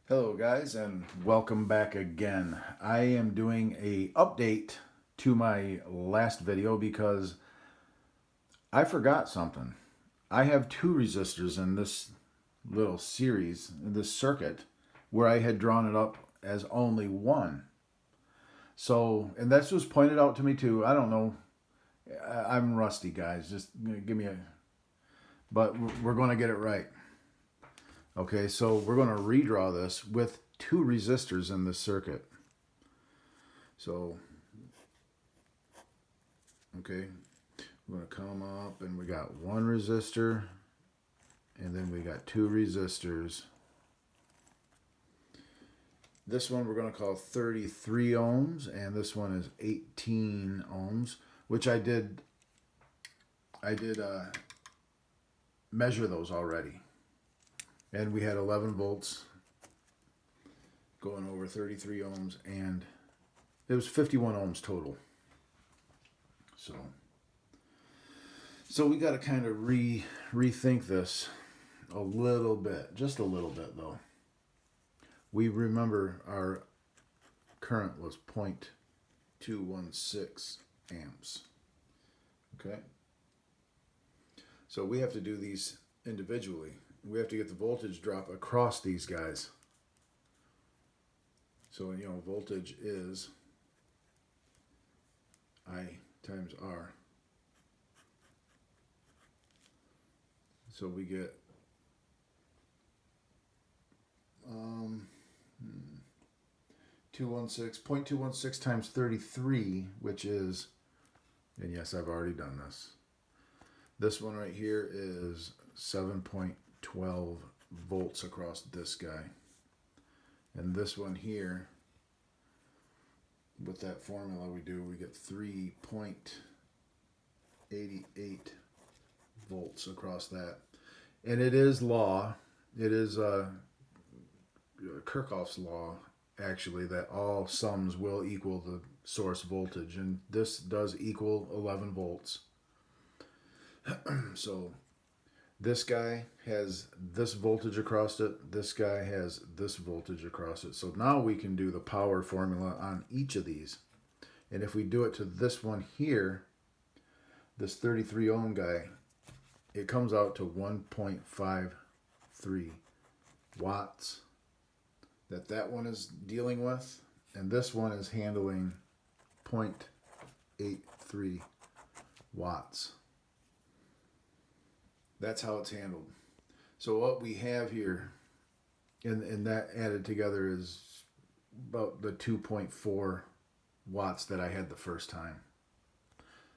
Hello guys and welcome back again. I am doing a update to my last video because I forgot something. I have two resistors in this little series, this circuit, where I had drawn it up as only one. So, and this was pointed out to me too. I don't know. I'm rusty, guys. Just give me a... But we're going to get it right. Okay, so we're going to redraw this with two resistors in this circuit. So, okay, we're going to come up and we got one resistor and then we got two resistors. This one we're going to call 33 ohms and this one is 18 ohms, which I did measure those already. And we had 11 volts going over 33 ohms, and it was 51 ohms total. So we got to kind of rethink this a little bit, just a little bit though. We remember our current was 0.216 amps. Okay. So we have to do these individually. We have to get the voltage drop across these guys. So, voltage is I times R. So we get 0.216 times 33, which is, and yes, I've already done this. This one right here is 7.12 volts across this guy. And this one here, with that formula we get 3.88 volts across that. And it is law, it is Kirchhoff's law, actually, that all sums will equal the source voltage. And this does equal 11 volts. So this guy has this voltage across it. This guy has this voltage across it. So now we can do the power formula on each of these. And if we do it to this one here, this 33 ohm guy, it comes out to 1.53 watts that one is dealing with. And this one is handling 0.83 watts. That's how it's handled. So what we have here, and that added together is about the 2.4 watts that I had the first time.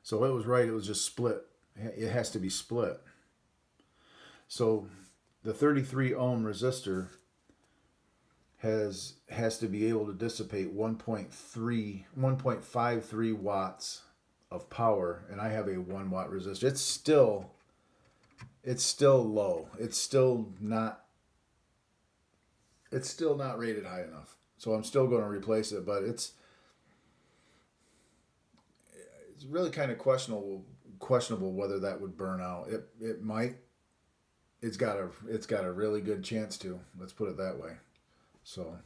So it was right, it was just split. It has to be split. So the 33 ohm resistor has to be able to dissipate 1.53 watts of power, and I have a 1 watt resistor. It's still low. It's still not rated high enough. So I'm still going to replace it, but it's really kind of questionable whether that would burn out. It might. It's got a really good chance to. Let's put it that way. So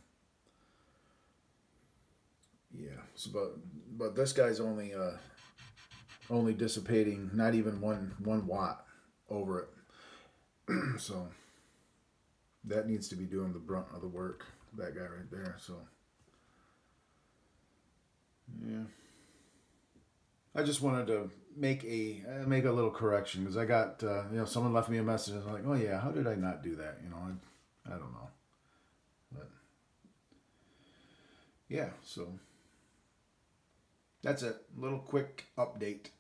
yeah. So but this guy's only dissipating not even one watt over it. So that needs to be doing the brunt of the work, that guy right there. So yeah, I just wanted to make a little correction because I got someone left me a message and I was like, oh yeah, how did I not do that? I don't know, but yeah, so that's it. Little quick update.